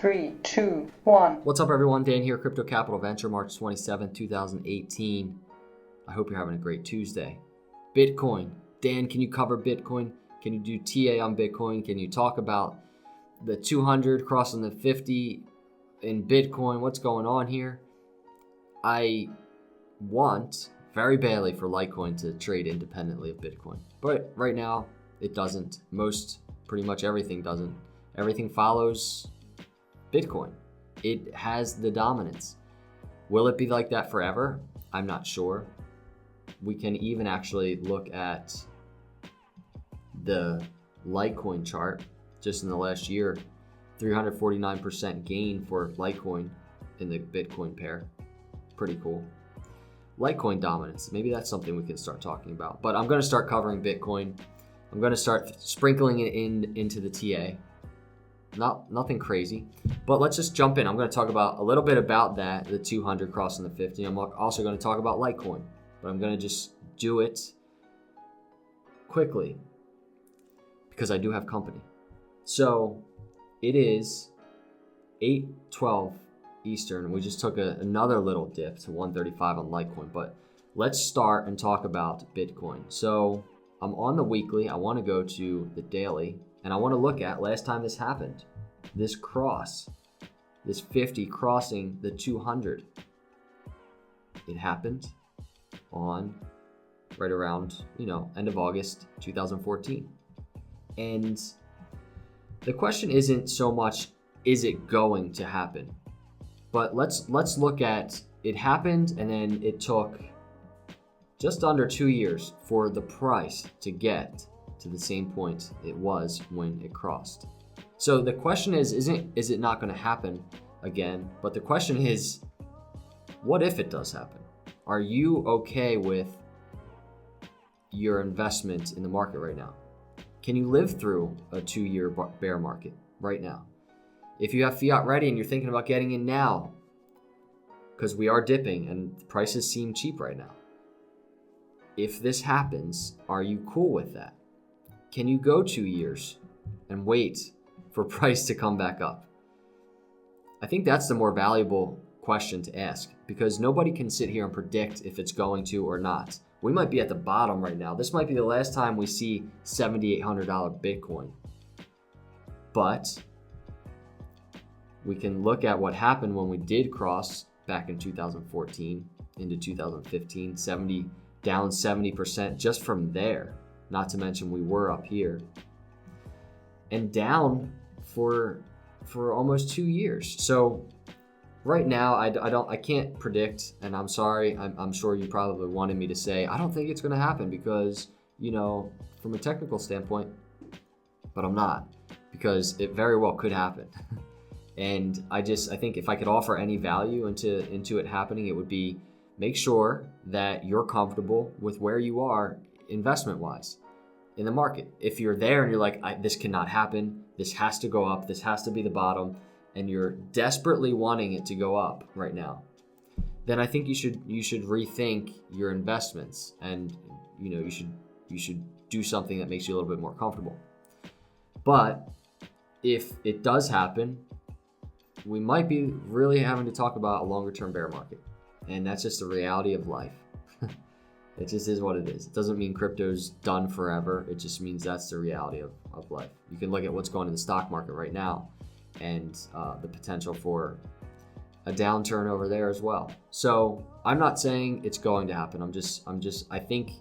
3, 2, 1. What's up, everyone? Dan here, Crypto Capital Venture, March 27th, 2018. I hope you're having a great Tuesday. Bitcoin. Dan, can you cover Bitcoin? Can you do TA on Bitcoin? Can you talk about the 200 crossing the 50 in Bitcoin? What's going on here? I want very badly for Litecoin to trade independently of Bitcoin, but right now it doesn't. Pretty much everything doesn't. Everything follows Bitcoin. It has the dominance. Will it be like that forever? I'm not sure. We can even actually look at the Litecoin chart just in the last year. 349% gain for Litecoin in the Bitcoin pair. Pretty cool. Litecoin dominance. Maybe that's something we can start talking about. But I'm going to start covering Bitcoin. I'm going to start sprinkling it into the TA. Nothing crazy, but let's just jump in. I'm going to talk about a little bit about that, the 200 crossing the 50. I'm also going to talk about Litecoin, but I'm going to just do it quickly because I do have company. So it is 8:12 Eastern. We just took another little dip to 135 on Litecoin, but let's start and talk about Bitcoin. So I'm on the weekly. I want to go to the daily. And I want to look at last time this happened, this 50 crossing the 200. It happened on right around, end of August 2014. And the question isn't so much, is it going to happen? But let's look at it happened, and then it took just under 2 years for the price to get to the same point it was when it crossed. So the question is it not going to happen again? But the question is, what if it does happen? Are you okay with your investment in the market right now? Can you live through a 2-year bear market right now? If you have fiat ready and you're thinking about getting in now, because we are dipping and prices seem cheap right now. If this happens, are you cool with that? Can you go 2 years and wait for price to come back up? I think that's the more valuable question to ask, because nobody can sit here and predict if it's going to or not. We might be at the bottom right now. This might be the last time we see $7,800 Bitcoin. But we can look at what happened when we did cross back in 2014 into 2015, down 70% just from there. Not to mention we were up here and down for almost 2 years. So right now I can't predict, and I'm sorry. I'm sure you probably wanted me to say I don't think it's going to happen because from a technical standpoint, but I'm not, because it very well could happen. And I think if I could offer any value into it happening, it would be make sure that you're comfortable with where you are investment wise in the market. If you're there and you're like, this cannot happen, this has to go up, this has to be the bottom, and you're desperately wanting it to go up right now, then I think you should rethink your investments, and you should do something that makes you a little bit more comfortable. But if it does happen, we might be really having to talk about a longer term bear market, and that's just the reality of life. It just is what it is. It doesn't mean crypto's done forever. It just means that's the reality of life. You can look at what's going in the stock market right now and the potential for a downturn over there as well. So I'm not saying it's going to happen. I think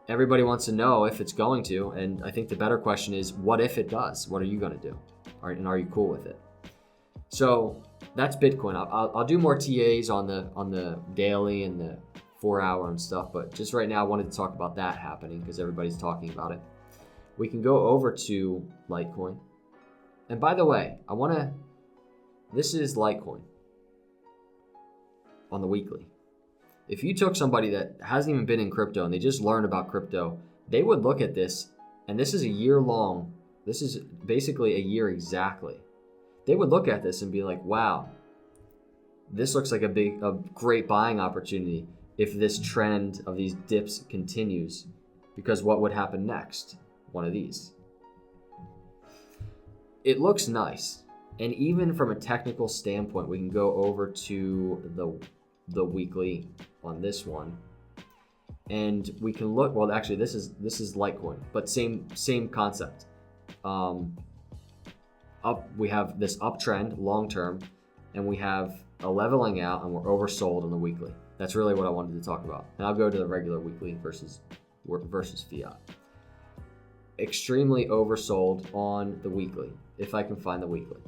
everybody wants to know if it's going to. And I think the better question is, what if it does? What are you going to do? And are you cool with it? So that's Bitcoin. I'll do more TAs on the daily and the 4-hour and stuff, but just right now I wanted to talk about that happening because everybody's talking about it. We can go over to Litecoin. And by the way, this is Litecoin on the weekly. If you took somebody that hasn't even been in crypto and they just learned about crypto, they would look at this, and this is a year long. This is basically a year exactly. They would look at this and be like, wow, this looks like a great buying opportunity if this trend of these dips continues, because what would happen next? One of these. It looks nice. And even from a technical standpoint, we can go over to the weekly on this one, and we can look. Well, actually, this is Litecoin, but same concept. We have this uptrend long term, and we have a leveling out, and we're oversold on the weekly. That's really what I wanted to talk about. And I'll go to the regular weekly versus fiat. Extremely oversold on the weekly, if I can find the weekly.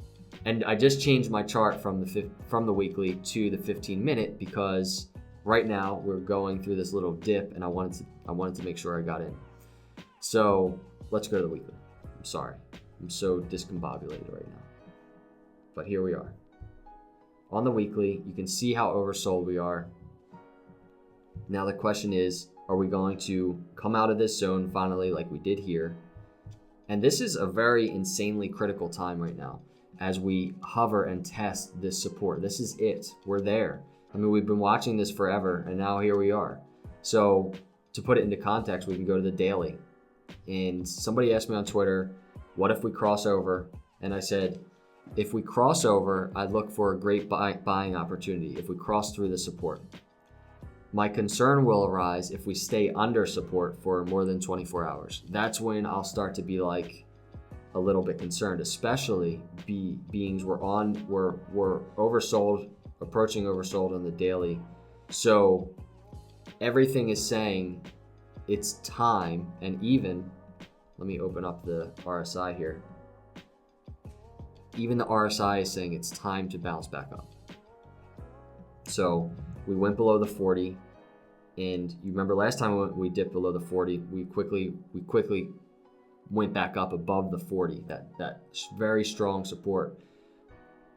And I just changed my chart from the weekly to the 15-minute because right now we're going through this little dip, and I wanted to make sure I got in. So let's go to the weekly. I'm sorry, I'm so discombobulated right now, but here we are. On the weekly, you can see how oversold we are. Now the question is, are we going to come out of this zone finally like we did here? And this is a very insanely critical time right now as we hover and test this support. This is it. We're there. I mean, we've been watching this forever, and now here we are. So to put it into context, we can go to the daily. And somebody asked me on Twitter, what if we cross over? And I said, if we cross over, I'd look for a great buying opportunity if we cross through the support. My concern will arise if we stay under support for more than 24 hours. That's when I'll start to be like a little bit concerned, especially beings we're oversold, approaching oversold on the daily. So everything is saying it's time, and even, let me open up the RSI here. Even the RSI is saying it's time to bounce back up. So we went below the 40, and you remember last time we dipped below the 40, we quickly went back up above the 40, that very strong support.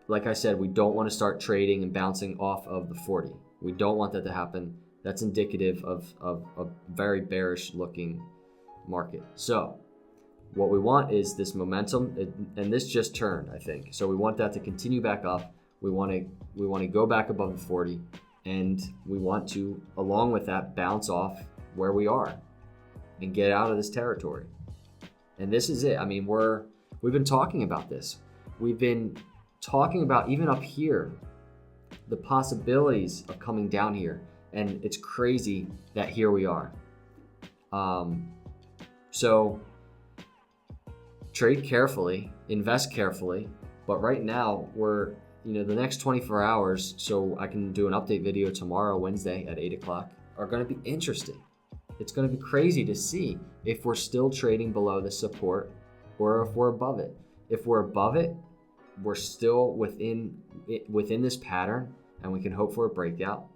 Like I said, we don't want to start trading and bouncing off of the 40. We don't want that to happen. That's indicative of a very bearish looking market. So what we want is this momentum, and this just turned, I think. So we want that to continue back up. We want to go back above the 40, and we want to, along with that, bounce off where we are and get out of this territory. And this is it. I mean, we've been talking about this. We've been talking about, even up here, the possibilities of coming down here, and it's crazy that here we are. So trade carefully, invest carefully, but right now we're, the next 24 hours, so I can do an update video tomorrow, Wednesday at 8 o'clock, are going to be interesting. It's going to be crazy to see if we're still trading below the support or if we're above it. If we're above it, we're still within this pattern, and we can hope for a breakout.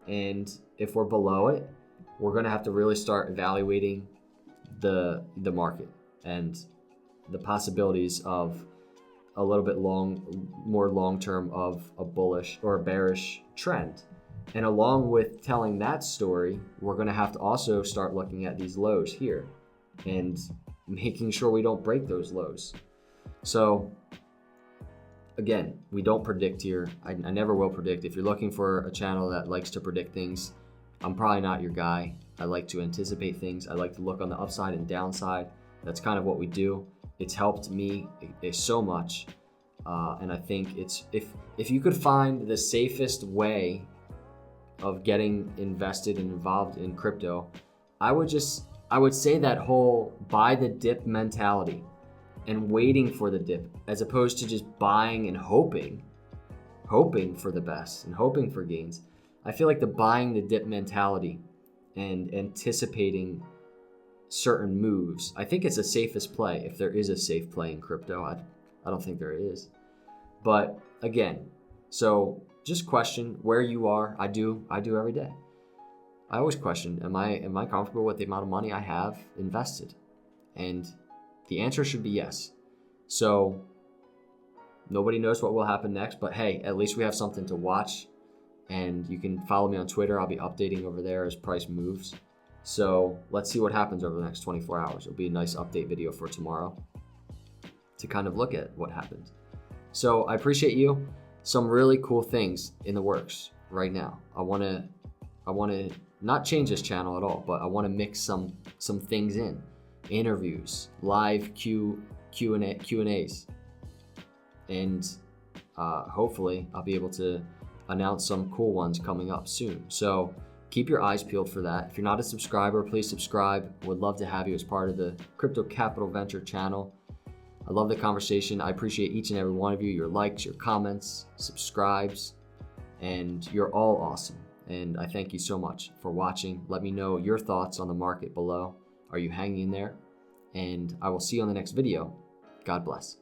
And if we're below it, we're going to have to really start evaluating the market and the possibilities of a little bit more long-term of a bullish or a bearish trend. And along with telling that story, we're going to have to also start looking at these lows here and making sure we don't break those lows. So again, we don't predict here. I never will predict. If you're looking for a channel that likes to predict things, I'm probably not your guy. I like to anticipate things. I like to look on the upside and downside. That's kind of what we do. It's helped me so much. And I think it's, if you could find the safest way of getting invested and involved in crypto, I would say that whole buy the dip mentality and waiting for the dip, as opposed to just buying and hoping for the best and hoping for gains. I feel like the buying the dip mentality and anticipating certain moves, I think it's the safest play, if there is a safe play in crypto. I don't think there is. But again, so just question where you are. I do every day. I always question, am I comfortable with the amount of money I have invested? And the answer should be yes. So nobody knows what will happen next, but hey, at least we have something to watch. And you can follow me on Twitter. I'll be updating over there as price moves. So let's see what happens over the next 24 hours. It'll be a nice update video for tomorrow to kind of look at what happened. So I appreciate you. Some really cool things in the works right now. I want to not change this channel at all, but I want to mix some things in. Interviews, live Q&As, and hopefully I'll be able to announce some cool ones coming up soon. So keep your eyes peeled for that. If you're not a subscriber, please subscribe. Would love to have you as part of the Crypto Capital Venture channel. I love the conversation. I appreciate each and every one of you, your likes, your comments, subscribes, and you're all awesome. And I thank you so much for watching. Let me know your thoughts on the market below. Are you hanging in there? And I will see you on the next video. God bless.